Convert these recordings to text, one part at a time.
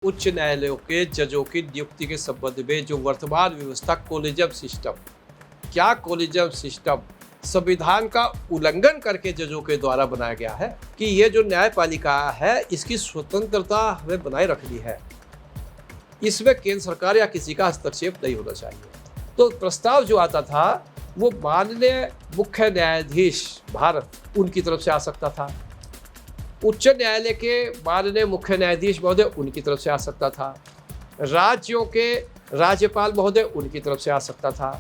उच्च न्यायालयों के जजों की नियुक्ति के संबंध में जो वर्तमान व्यवस्था कोलिजियम सिस्टम, क्या कोलिजियम सिस्टम संविधान का उल्लंघन करके जजों के द्वारा बनाया गया है कि ये जो न्यायपालिका है इसकी स्वतंत्रता हमें बनाए रखनी है, इसमें केंद्र सरकार या किसी का हस्तक्षेप नहीं होना चाहिए। तो प्रस्ताव जो आता था वो माननीय मुख्य न्यायाधीश भारत उनकी तरफ से आ सकता था, उच्च न्यायालय के माननीय मुख्य न्यायाधीश महोदय उनकी तरफ से आ सकता था, राज्यों के राज्यपाल महोदय उनकी तरफ से आ सकता था,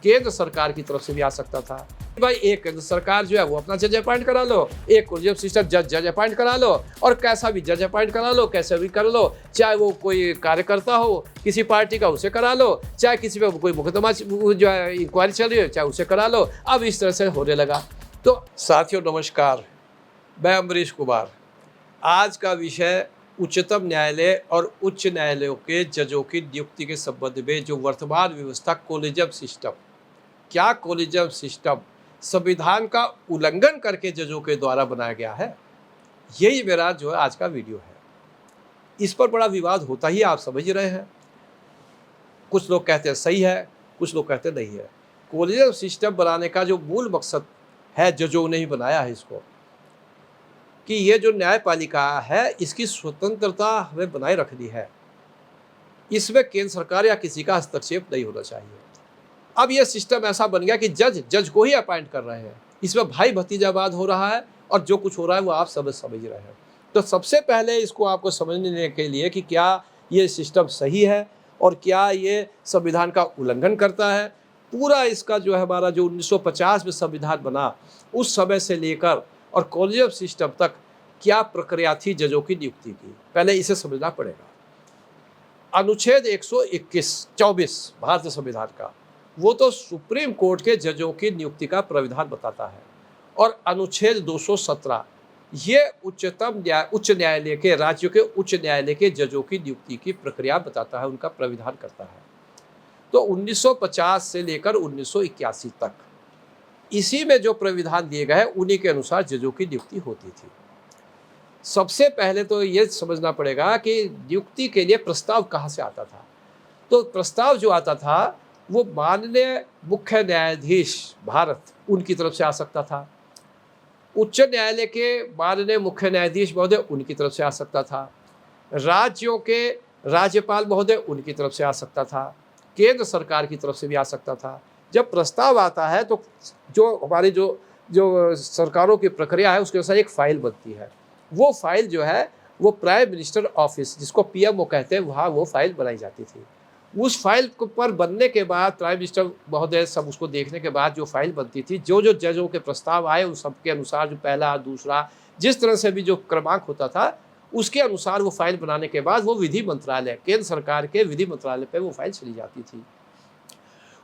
केंद्र सरकार की तरफ से भी आ सकता था। भाई एक केंद्र सरकार जो है वो अपना जज अपॉइंट करा लो, एक कोलिजियम सिस्टम जज अपॉइंट करा लो और कैसा भी जज अपॉइंट करा लो, कैसे भी कर लो, चाहे वो कोई कार्यकर्ता हो किसी पार्टी का उसे करा लो, चाहे किसी पे कोई मुकदमा जो है इंक्वायरी चल रही है चाहे उसे करा लो। अब इस तरह से होने लगा। तो साथियों नमस्कार, मैं अमरीश कुमार। आज का विषय उच्चतम न्यायालय और उच्च न्यायालयों के जजों की नियुक्ति के संबंध में जो वर्तमान व्यवस्था कोलिजियम सिस्टम, क्या कोलिजियम सिस्टम संविधान का उल्लंघन करके जजों के द्वारा बनाया गया है, यही मेरा जो है आज का वीडियो है। इस पर बड़ा विवाद होता ही आप समझ रहे हैं। कुछ लोग कहते हैं सही है, कुछ लोग कहते नहीं है। कोलिजियम सिस्टम बनाने का जो मूल मकसद है, जजों ने ही बनाया है इसको, कि ये जो न्यायपालिका है इसकी स्वतंत्रता हमें बनाए रखनी है, इसमें केंद्र सरकार या किसी का हस्तक्षेप नहीं होना चाहिए। अब ये सिस्टम ऐसा बन गया कि जज को ही अपॉइंट कर रहे हैं, इसमें भाई भतीजावाद हो रहा है और जो कुछ हो रहा है वो आप सब समझ रहे हैं। तो सबसे पहले इसको आपको समझने के लिए कि क्या ये सिस्टम सही है और क्या ये संविधान का उल्लंघन करता है, पूरा इसका जो है हमारा जो 1950 में संविधान बना उस समय से लेकर और कोलिजियम सिस्टम तक क्या प्रक्रिया थी जजों की नियुक्ति की, पहले इसे समझना पड़ेगा। अनुच्छेद 124 भारतीय संविधान का, वो तो सुप्रीम कोर्ट के जजों की नियुक्ति का प्राविधान बताता है, और अनुच्छेद 217 ये उच्च न्यायालय के राज्यों के उच्च न्यायालय के जजों की नियुक्ति की प्रक्रिया बताता है, उनका प्राविधान करता है। तो 1950 से लेकर 1981 तक इसी में जो प्राविधान दिए गए उन्हीं के अनुसार जजों की नियुक्ति होती थी। सबसे पहले तो ये समझना पड़ेगा कि नियुक्ति के लिए प्रस्ताव कहाँ से आता था। तो प्रस्ताव जो आता था वो माननीय मुख्य न्यायाधीश भारत उनकी तरफ से आ सकता था, उच्च न्यायालय के माननीय मुख्य न्यायाधीश महोदय उनकी तरफ से आ सकता था, राज्यों के राज्यपाल महोदय उनकी तरफ से आ सकता था, केंद्र सरकार की तरफ से भी आ सकता था। जब प्रस्ताव आता है तो जो हमारी जो सरकारों की प्रक्रिया है उसके अनुसार एक फाइल बनती है। वो फाइल जो है वो प्राइम मिनिस्टर ऑफिस, जिसको पीएमओ कहते हैं, वहाँ वो फाइल बनाई जाती थी। उस फाइल पर बनने के बाद प्राइम मिनिस्टर महोदय सब उसको देखने के बाद जो फाइल बनती थी, जो जो जजों के प्रस्ताव आए उन सबके अनुसार जो पहला दूसरा जिस तरह से भी जो क्रमांक होता था उसके अनुसार वो फाइल बनाने के बाद वो विधि मंत्रालय, केंद्र सरकार के विधि मंत्रालय पर वो फाइल चली जाती थी।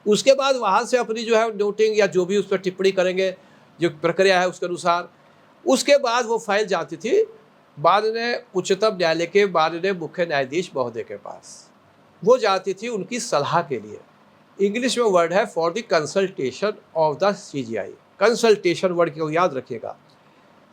उसके बाद वहाँ से अपनी जो है नोटिंग या जो भी उस पर टिप्पणी करेंगे जो प्रक्रिया है उसके अनुसार, उसके बाद वो फाइल जाती थी माननीय उच्चतम न्यायालय के माननीय मुख्य न्यायाधीश महोदय के पास। वो जाती थी उनकी सलाह के लिए। इंग्लिश में वर्ड है for the consultation of the CGI. Consultation word को याद रखिएगा,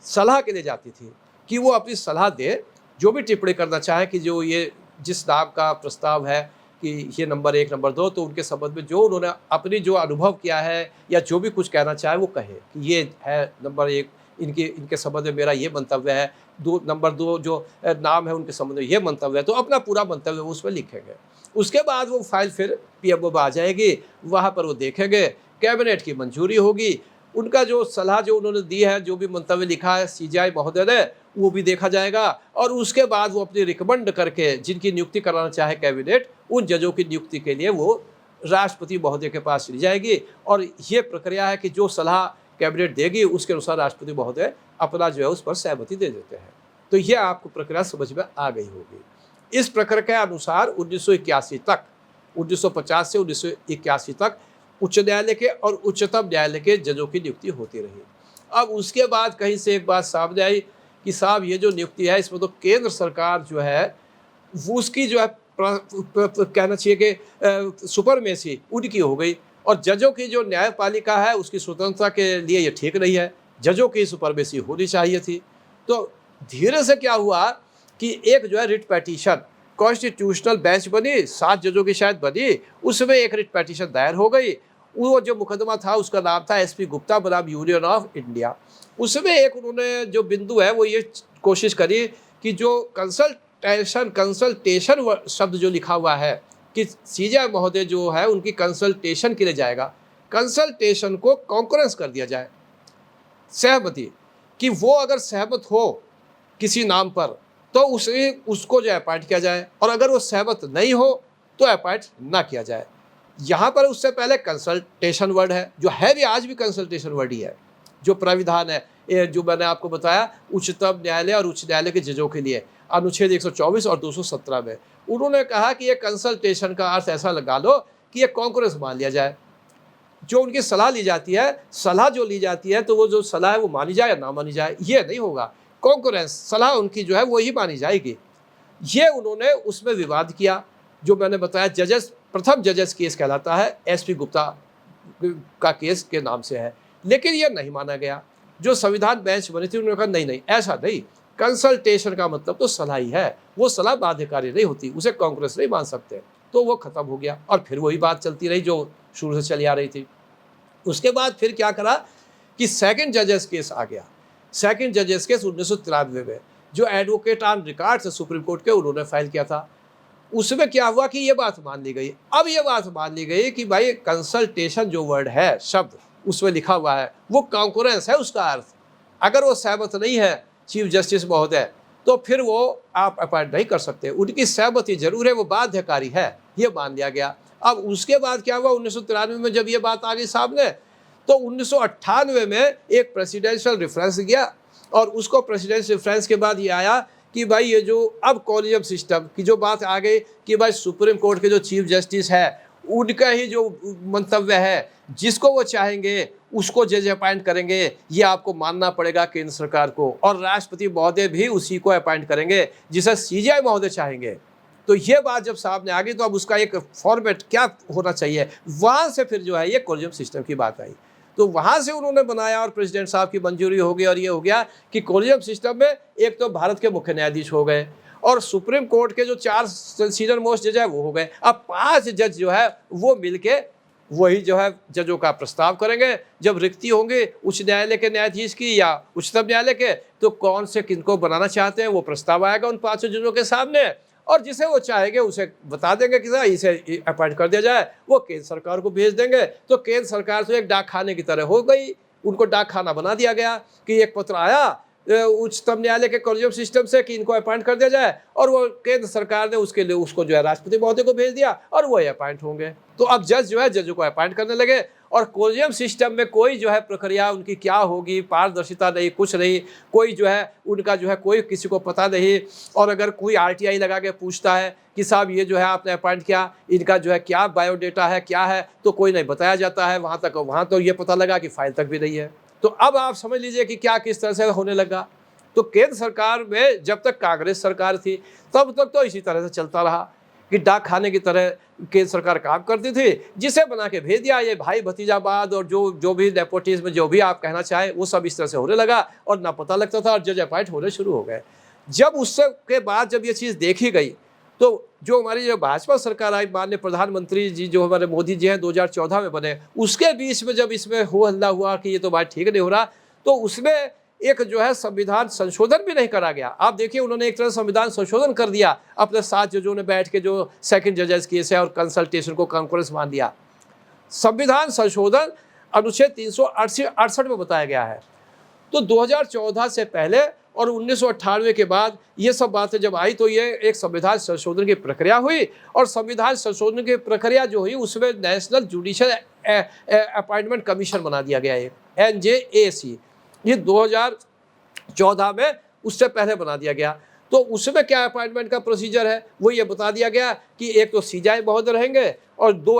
सलाह के लिए जाती थी कि वो अपनी सलाह दे, जो भी टिप्पणी करना चाहे कि जो ये जिस नाम का प्रस्ताव है कि ये नंबर 1 नंबर 2, तो उनके संबंध में जो उन्होंने अपनी जो अनुभव किया है या जो भी कुछ कहना चाहे वो कहे कि ये है नंबर 1, इनके संबंध में मेरा ये मंतव्य है, नंबर 2 जो नाम है उनके संबंध में ये मंतव्य है, तो अपना पूरा मंतव्य वो उसमें लिखेंगे। उसके बाद वो फाइल फिर पीएमओ में आ जाएगी, वहाँ पर वो देखेंगे, कैबिनेट की मंजूरी होगी, उनका जो सलाह जो उन्होंने दी है, जो भी मंतव्य लिखा है सीजीआई महोदय ने, वो भी देखा जाएगा, और उसके बाद वो अपनी रिकमेंड करके जिनकी नियुक्ति कराना चाहे कैबिनेट, उन जजों की नियुक्ति के लिए वो राष्ट्रपति महोदय के पास चली जाएगी। और ये प्रक्रिया है कि जो सलाह कैबिनेट देगी उसके अनुसार राष्ट्रपति महोदय अपना जो है उस पर सहमति दे देते हैं। तो ये आपको प्रक्रिया समझ में आ गई होगी। इस प्रक्रिया के अनुसार 1981 तक, 1950 से 1981 तक उच्च न्यायालय के और उच्चतम न्यायालय के जजों की नियुक्ति होती रही। अब उसके बाद कहीं से एक बात सामने आई कि साहब ये जो नियुक्ति है इसमें तो केंद्र सरकार जो है वो उसकी जो है कहना चाहिए कि सुपरमेसी उनकी हो गई, और जजों की जो न्यायपालिका है उसकी स्वतंत्रता के लिए ये ठीक नहीं है, जजों की सुपरमेसी होनी चाहिए थी। तो धीरे से क्या हुआ कि एक जो है रिट पिटीशन कॉन्स्टिट्यूशनल बेंच बनी, 7 जजों की शायद बनी, उसमें एक रिट पिटीशन दायर हो गई। वो जो मुकदमा था उसका नाम था एसपी गुप्ता बनाम यूनियन ऑफ इंडिया। उसमें एक उन्होंने जो बिंदु है वो ये कोशिश करी कि जो कंसल्टेशन शब्द जो लिखा हुआ है कि सीजे महोदय जो है उनकी कंसल्टेशन के लिए जाएगा, कंसल्टेशन को कॉन्करेंस कर दिया जाए, सहमति, कि वो अगर सहमत हो किसी नाम पर तो उसको जो अपॉइंट किया जाए, और अगर वो सहमत नहीं हो तो अपॉइंट ना किया जाए। यहाँ पर उससे पहले कंसल्टेशन वर्ड है, जो है भी आज भी कंसल्टेशन वर्ड ही है। जो प्राविधान है ये जो मैंने आपको बताया उच्चतम न्यायालय और उच्च न्यायालय के जजों के लिए अनुच्छेद 124 और 217 में उन्होंने कहा कि ये कंसल्टेशन का अर्थ ऐसा लगा लो कि ये कॉन्करेंस मान लिया जाए। जो उनकी सलाह ली जाती है, सलाह जो ली जाती है तो वो जो सलाह है वो मानी जाए या ना मानी जाए, ये नहीं होगा। कॉन्करेंस सलाह उनकी जो है वो ही मानी जाएगी। ये उन्होंने उसमें विवाद किया, जो मैंने बताया जजेस, प्रथम जजेस केस कहलाता है, एसपी गुप्ता का केस के नाम से है। लेकिन ये नहीं माना गया। जो संविधान बेंच बनी थी उन्होंने कहा नहीं नहीं ऐसा नहीं, कंसल्टेशन का मतलब तो सलाह ही है, वो सलाह बाध्यकारी नहीं होती, उसे कांग्रेस नहीं मान सकते। तो वो खत्म हो गया और फिर वही बात चलती रही जो शुरू से चली आ रही थी। उसके बाद फिर क्या करा कि सेकंड जजेस केस आ गया। सेकंड जजेस केस 1993 में जो एडवोकेट ऑन रिकॉर्ड से सुप्रीम कोर्ट के उन्होंने फाइल किया था। उसमें क्या हुआ कि ये बात मान ली गई। अब ये बात मान ली गई कि भाई कंसल्टेशन जो वर्ड है, शब्द उसमें लिखा हुआ है, वो कॉन्करेंस है उसका अर्थ। अगर वो सहमत नहीं है चीफ जस्टिस महोदय तो फिर वो आप अपॉइंट नहीं कर सकते, उनकी सहमति जरूर है, वो बाध्यकारी है, ये मान लिया गया। अब उसके बाद क्या हुआ 1993 में जब ये बात आ गई सामने, तो 1998 में एक प्रेसिडेंशियल रेफरेंस गया, और उसको प्रेसिडेंशियल रेफरेंस के बाद ये आया कि भाई ये जो अब कॉलेजियम सिस्टम की जो बात आ गई कि भाई सुप्रीम कोर्ट के जो चीफ जस्टिस है उनका ही जो मंतव्य है, जिसको वो चाहेंगे उसको जज अपॉइंट करेंगे, ये आपको मानना पड़ेगा केंद्र सरकार को, और राष्ट्रपति महोदय भी उसी को अपॉइंट करेंगे जिसे सीजेआई महोदय चाहेंगे। तो ये बात जब सामने आ गई तो अब उसका एक फॉर्मेट क्या होना चाहिए, वहाँ से फिर जो है ये कॉलेजियम सिस्टम की बात आई। तो वहाँ से उन्होंने बनाया और प्रेसिडेंट साहब की मंजूरी हो गई, और ये हो गया कि कॉलेजियम सिस्टम में एक तो भारत के मुख्य न्यायाधीश हो गए, और सुप्रीम कोर्ट के जो 4 सीनियर मोस्ट जज है वो हो गए। अब 5 जज जो है वो मिलके वही जो है जजों का प्रस्ताव करेंगे। जब रिक्ति होंगी उच्च न्यायालय के न्यायाधीश की या उच्चतम न्यायालय के, तो कौन से किनको बनाना चाहते हैं वो प्रस्ताव आएगा उन 5 जजों के सामने, और जिसे वो चाहेंगे उसे बता देंगे कि इसे अपॉइंट कर दिया जाए, वो केंद्र सरकार को भेज देंगे। तो केंद्र सरकार तो एक डाक खाने की तरह हो गई, उनको डाक खाना बना दिया गया कि एक पत्र आया उच्चतम न्यायालय के कॉलेजियम सिस्टम से कि इनको अपॉइंट कर दिया जाए, और वो केंद्र सरकार ने उसके लिए उसको जो है राष्ट्रपति महोदय को भेज दिया, और वो अपॉइंट होंगे। तो अब जज जो है जजों को अपॉइंट करने लगे, और कॉलेजियम सिस्टम में कोई जो है प्रक्रिया उनकी क्या होगी, पारदर्शिता नहीं, कुछ नहीं, कोई जो है उनका जो है कोई किसी को पता नहीं। और अगर कोई आरटीआई लगा के पूछता है कि साहब ये जो है आपने अपॉइंट किया, इनका जो है क्या बायोडेटा है, क्या है, तो कोई नहीं बताया जाता है वहाँ तक। वहाँ तो ये पता लगा कि फाइल तक भी नहीं है। तो अब आप समझ लीजिए कि क्या किस तरह से होने लगा। तो केंद्र सरकार में जब तक कांग्रेस सरकार थी तब तक तो इसी तरह से चलता रहा कि डाक खाने की तरह केंद्र सरकार काम करती थी, जिसे बना के भेज दिया, ये भाई भतीजावाद और जो भी नेपोटिज्म जो भी आप कहना चाहे वो सब इस तरह से होने लगा, और ना पता लगता था, और जज अपॉइंट होने शुरू हो गए। जब उससे के बाद जब ये चीज़ देखी गई तो जो हमारी जो भाजपा सरकार आई, माननीय प्रधानमंत्री जी जो हमारे मोदी जी हैं 2014 में बने, उसके बीच में जब इसमें हो हल्ला हुआ कि ये तो बात ठीक नहीं हो रहा, तो उसमें एक जो है संविधान संशोधन भी नहीं करा गया। आप देखिए उन्होंने एक तरह संविधान संशोधन कर दिया, अपने 7 जजों ने बैठ के जो सेकंड जजेस केस है और कंसल्टेशन को कॉन्करेंस मान दिया। संविधान संशोधन अनुच्छेद 368 में बताया गया है। तो 2014 से पहले और 1998 के बाद ये सब बातें जब आई तो ये एक संविधान संशोधन की प्रक्रिया हुई, और संविधान संशोधन की प्रक्रिया जो हुई उसमें नेशनल जुडिशियल अपॉइंटमेंट कमीशन बना दिया गया है, NJAC। ये 2014 में उससे पहले बना दिया गया। तो उसमें क्या अपॉइंटमेंट का प्रोसीजर है वो ये बता दिया गया कि एक तो सीजेआई महोदय रहेंगे, और 2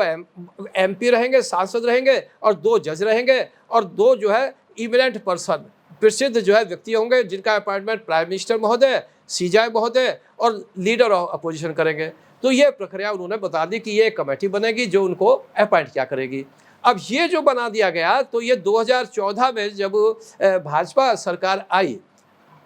MP रहेंगे, सांसद रहेंगे, और 2 जज रहेंगे, और 2 जो है इमिनेंट पर्सन, प्रसिद्ध जो है व्यक्ति होंगे, जिनका अपॉइंटमेंट प्राइम मिनिस्टर महोदय, सीजेआई महोदय और लीडर ऑफ अपोजिशन करेंगे। तो ये प्रक्रिया उन्होंने बता दी कि ये कमेटी बनेगी जो उनको अपॉइंट क्या करेगी। अब ये जो बना दिया गया, तो ये 2014 में जब भाजपा सरकार आई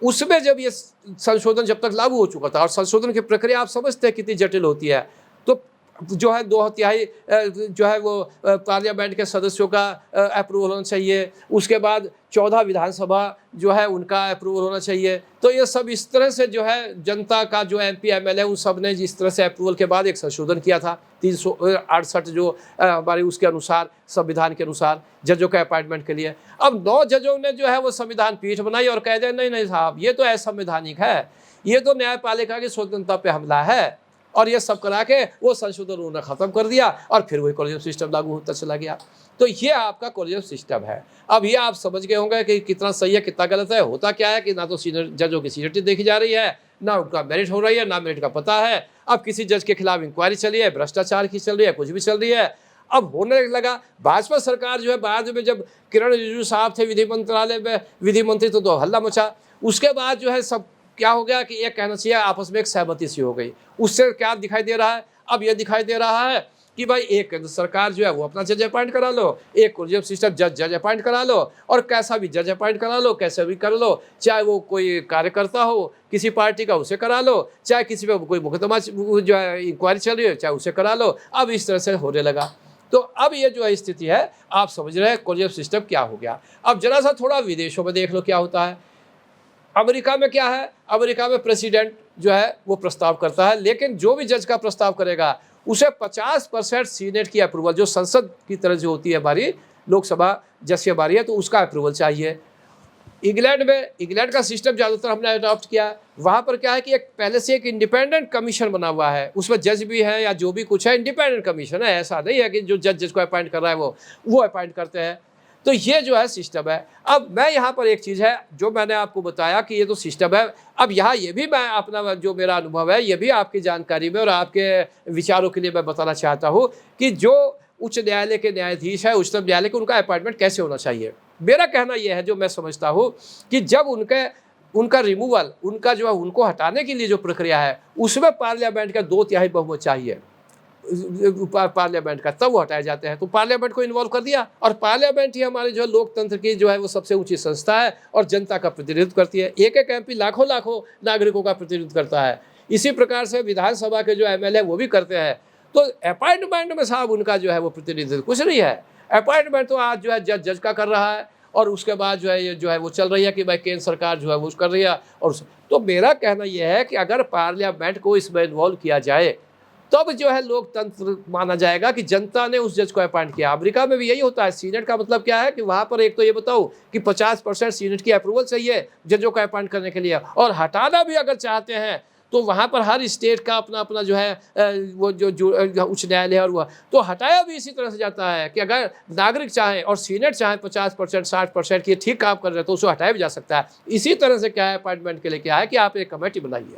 उसमें जब ये संशोधन जब तक लागू हो चुका था, और संशोधन की प्रक्रिया आप समझते हैं कितनी जटिल होती है, तो जो है 2/3 जो है वो पार्लियामेंट के सदस्यों का अप्रूवल होना चाहिए, उसके बाद 14 विधानसभा जो है उनका अप्रूवल होना चाहिए। तो ये सब इस तरह से जो है जनता का जो MP MLA उन सब ने जिस तरह से अप्रूवल के बाद एक संशोधन किया था 368 जो हमारे उसके अनुसार, संविधान के अनुसार जजों के अपॉइंटमेंट के लिए। अब 9 जजों ने जो है वो संविधान पीठ बनाई और कह दिया नहीं नहीं साहब, ये तो असंवैधानिक है, ये तो न्यायपालिका की स्वतंत्रता पे हमला है, और ये सब करा के वो संशोधन उन्होंने खत्म कर दिया और फिर वही कॉलेजियम सिस्टम लागू होता चला गया। तो ये आपका कॉलेजियम सिस्टम है। अब ये आप समझ गए होंगे कि कितना सही है कितना गलत है। होता क्या है कि ना तो सीनियर जजों की सीनियरिटी देखी जा रही है, ना उनका मेरिट हो रही है, ना मेरिट का पता है। अब किसी जज के खिलाफ इंक्वायरी चली है, भ्रष्टाचार की चल रही है, कुछ भी चल रही है। अब होने लगा भाजपा सरकार जो है, बाद में जब किरण रिजिजू साहब थे विधि मंत्रालय में विधि मंत्री, तो हल्ला मचा। उसके बाद जो है सब क्या हो गया कि एक कहना चाहिए आपस में एक सहमति सी हो गई। उससे क्या दिखाई दे रहा है, अब यह दिखाई दे रहा है कि भाई एक केंद्र सरकार जो है वो अपना जज अपॉइंट करा लो, एक कॉलेजियम सिस्टम जज अपॉइंट करा लो, और कैसा भी जज अपॉइंट करा लो, कैसे भी कर लो, चाहे वो कोई कार्यकर्ता हो किसी पार्टी का उसे करा लो, चाहे किसी पे कोई मुकदमा जो है इंक्वायरी चल रही है चाहे उसे करा लो। अब इस तरह से होने लगा। तो अब ये जो है स्थिति है, आप समझ रहे हैं कॉलेजियम सिस्टम क्या हो गया। अब जरा सा थोड़ा विदेशों में देख लो क्या होता है। अमेरिका में क्या है, अमेरिका में प्रेसिडेंट जो है वो प्रस्ताव करता है, लेकिन जो भी जज का प्रस्ताव करेगा उसे 50% सीनेट की अप्रूवल, जो संसद की तरह जो होती है हमारी लोकसभा जज की हमारी है, तो उसका अप्रूवल चाहिए। इंग्लैंड का सिस्टम ज़्यादातर हमने अडॉप्ट किया। वहाँ पर क्या है कि एक पहले से एक इंडिपेंडेंट कमीशन बना हुआ है, उसमें जज भी है या जो भी कुछ है, इंडिपेंडेंट कमीशन है। ऐसा नहीं है कि जो जज को अपॉइंट कर रहा है वो अपॉइंट करते हैं। तो ये जो है सिस्टम है। अब मैं यहाँ पर एक चीज़ है जो मैंने आपको बताया कि ये तो सिस्टम है। अब यहाँ ये भी मैं अपना जो मेरा अनुभव है ये भी आपकी जानकारी में और आपके विचारों के लिए मैं बताना चाहता हूँ कि जो उच्च न्यायालय के न्यायाधीश है, उच्चतम न्यायालय के, उनका अपॉइंटमेंट कैसे होना चाहिए। मेरा कहना यह है, जो मैं समझता हूँ कि जब उनका रिमूवल, उनका जो है उनको हटाने के लिए जो प्रक्रिया है उसमें पार्लियामेंट का 2/3 बहुमत चाहिए पार्लियामेंट का, तब वो हटाए जाते हैं। तो पार्लियामेंट को इन्वॉल्व कर दिया, और पार्लियामेंट ही हमारे जो है लोकतंत्र की जो है वो सबसे ऊंची संस्था है और जनता का प्रतिनिधित्व करती है। एक एक MP लाखों नागरिकों का प्रतिनिधित्व करता है। इसी प्रकार से विधानसभा के जो MLA वो भी करते हैं। तो अपॉइंटमेंट में साहब उनका जो है वो प्रतिनिधित्व कुछ नहीं है। अपॉइंटमेंट तो आज जो है जज का कर रहा है, और उसके बाद जो है ये जो है वो चल रही है कि भाई केंद्र सरकार जो है वो कर रही है। और तो मेरा कहना यह है कि अगर पार्लियामेंट को इसमें इन्वॉल्व किया जाए तब जो है लोकतंत्र माना जाएगा कि जनता ने उस जज को अपॉइंट किया। अमेरिका में भी यही होता है। सीनेट का मतलब क्या है कि वहाँ पर एक तो ये बताओ कि 50% सीनेट की अप्रूवल चाहिए जजों को अपॉइंट करने के लिए, और हटाना भी अगर चाहते हैं तो वहाँ पर हर स्टेट का अपना अपना जो है वो जो उच्च न्यायालय है, और वह तो हटाया भी इसी तरह से जाता है कि अगर नागरिक चाहे और सीनेट चाहे 50% 60% की ठीक काम कर रहे हैं तो उसे हटाया भी जा सकता है। इसी तरह से क्या है अपॉइंटमेंट के लिए क्या है कि आप एक कमेटी बनाइए,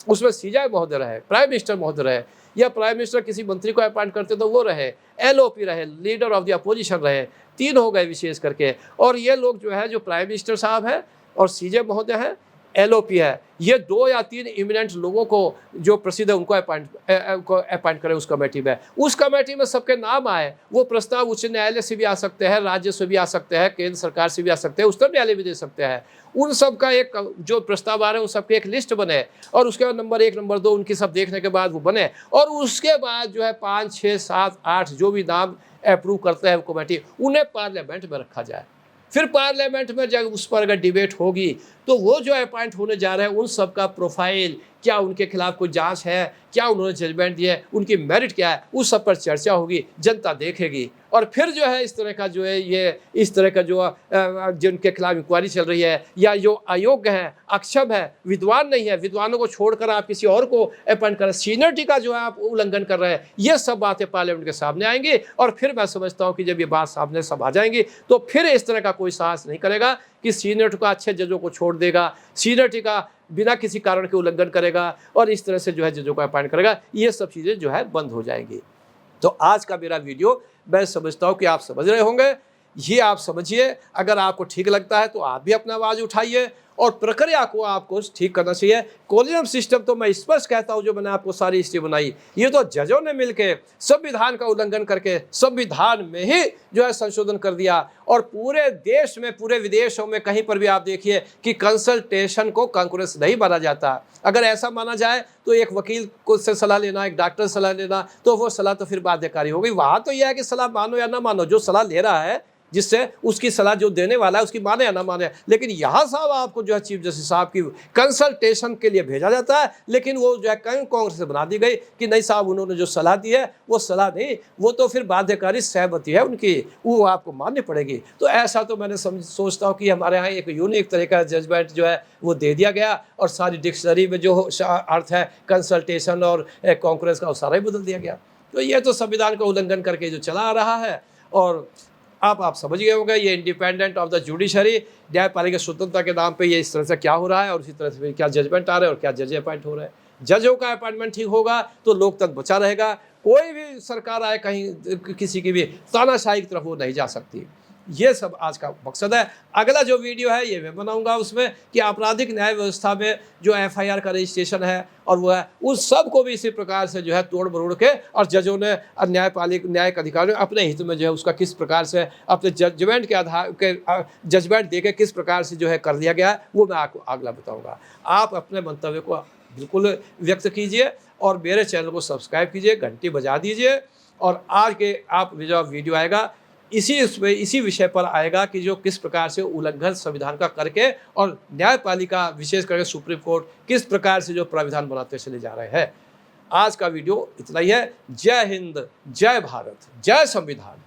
उसमें CJ महोदय रहे, प्राइम मिनिस्टर महोदय रहे, या प्राइम मिनिस्टर किसी मंत्री को अपॉइंट करते तो वो रहे, LOP रहे, लीडर ऑफ द अपोजिशन रहे, 3 हो गए विशेष करके। और ये लोग जो है जो प्राइम मिनिस्टर साहब हैं और CJ महोदय हैं, LOP है, ये 2 या 3 इमिनेंट लोगों को जो प्रसिद्ध है उनको अपॉइंट करें उस कमेटी में। उस कमेटी में सबके नाम आए, वो प्रस्ताव उच्च न्यायालय से भी आ सकते हैं, राज्य से भी आ सकते हैं, केंद्र सरकार से भी आ सकते हैं, उच्चतम न्यायालय भी दे सकते हैं। उन सब का एक जो प्रस्ताव आ रहे हैं उन सबकी एक लिस्ट बने, और उसके बाद नंबर 1 नंबर 2 उनकी सब देखने के बाद वो बने, और उसके बाद जो है 5 6 7 8 जो भी नाम अप्रूव करते हैं कमेटी, उन्हें पार्लियामेंट में रखा जाए। फिर पार्लियामेंट में जब उस पर अगर डिबेट होगी तो वो जो अपॉइंट होने जा रहे हैं उन सब का प्रोफाइल क्या, उनके खिलाफ कोई जांच है, क्या उन्होंने जजमेंट दिया है, उनकी मेरिट क्या है, उस सब पर चर्चा होगी, जनता देखेगी। और फिर जो है इस तरह का जो है ये इस तरह का जो जिनके खिलाफ इंक्वायरी चल रही है या जो अयोग्य है, अक्षम है, विद्वान नहीं है, विद्वानों को छोड़कर आप किसी और को अपॉइंट कर रहे हैं, सीनियरिटी का जो है आप उल्लंघन कर रहे हैं, ये सब बातें पार्लियामेंट के सामने आएंगी। और फिर मैं समझता हूँ कि जब ये बात सामने सब आ जाएंगी तो फिर इस तरह का कोई साहस नहीं करेगा कि सीनियरिटी का अच्छे जजों को छोड़ देगा, सीनियरिटी का बिना किसी कारण के उल्लंघन करेगा और इस तरह से जो है जजों को अपॉइंट करेगा। ये सब चीज़ें जो है बंद हो जाएंगी। तो आज का मेरा वीडियो मैं समझता हूँ कि आप समझ रहे होंगे, ये आप समझिए। अगर आपको ठीक लगता है तो आप भी अपना आवाज़ उठाइए और प्रक्रिया को आपको ठीक करना चाहिए। कोलिजियम सिस्टम तो मैं स्पष्ट कहता हूं, जो मैंने आपको सारी हिस्ट्री बनाई, ये तो जजों ने मिलकर संविधान का उल्लंघन करके संविधान में ही जो है संशोधन कर दिया। और पूरे देश में, पूरे विदेशों में कहीं पर भी आप देखिए कि कंसल्टेशन को कांग्रेस नहीं माना जाता। अगर ऐसा माना जाए तो एक वकील को से सलाह लेना, एक डॉक्टर से सलाह लेना, तो वो सलाह तो फिर बाध्यकारी हो गई। वहां तो यह है कि सलाह मानो या ना मानो, जो सलाह ले रहा है, जिससे उसकी सलाह जो देने वाला है उसकी माने या ना माने। लेकिन यहाँ साहब आपको जो है चीफ जस्टिस साहब की कंसल्टेशन के लिए भेजा जाता है, लेकिन वो जो है कांग्रेस से बना दी गई कि नहीं साहब, उन्होंने जो सलाह दी है वो सलाह नहीं, वो तो फिर बाध्यकारी सहमति है उनकी, वो आपको माननी पड़ेगी। तो ऐसा तो मैंने सोचता हूँ कि हमारे यहाँ एक यूनिक तरह का जजमेंट जो है वो दे दिया गया, और सारी डिक्शनरी में जो अर्थ है कंसल्टेशन और कांग्रेस का, वो सारा ही बदल दिया गया। तो ये तो संविधान का उल्लंघन करके जो चला आ रहा है। और आप समझ गए होंगे, ये इंडिपेंडेंट ऑफ द जुडिशरी, न्यायपालिका स्वतंत्रता के नाम पे ये इस तरह से क्या हो रहा है, और इसी तरह से क्या जजमेंट आ रहे हैं और क्या जज अपॉइंट हो रहे हैं। जजों का अपॉइंटमेंट ठीक होगा तो लोकतंत्र बचा रहेगा। कोई भी सरकार आए कहीं, किसी की भी तानाशाही की तरफ वो नहीं जा सकती। ये सब आज का मकसद है। अगला जो वीडियो है ये मैं बनाऊंगा उसमें कि आपराधिक न्याय व्यवस्था में जो एफआईआर का रजिस्ट्रेशन है और वो है, उस सब को भी इसी प्रकार से जो है तोड़ मरोड़ के, और जजों ने, न्यायिक अधिकारियों ने अपने हित में जो है उसका किस प्रकार से अपने जजमेंट के आधार के जजमेंट दे के किस प्रकार से जो है कर दिया गया है, वो मैं आपको अगला बताऊँगा। आप अपने मंतव्य को बिल्कुल व्यक्त कीजिए और मेरे चैनल को सब्सक्राइब कीजिए, घंटी बजा दीजिए। और आज के आप जो वीडियो आएगा इसी विषय पर आएगा कि जो किस प्रकार से उल्लंघन संविधान का करके, और न्यायपालिका विशेष करके सुप्रीम कोर्ट किस प्रकार से जो प्राविधान बनाते चले जा रहे हैं। आज का वीडियो इतना ही है। जय हिंद, जय भारत, जय संविधान।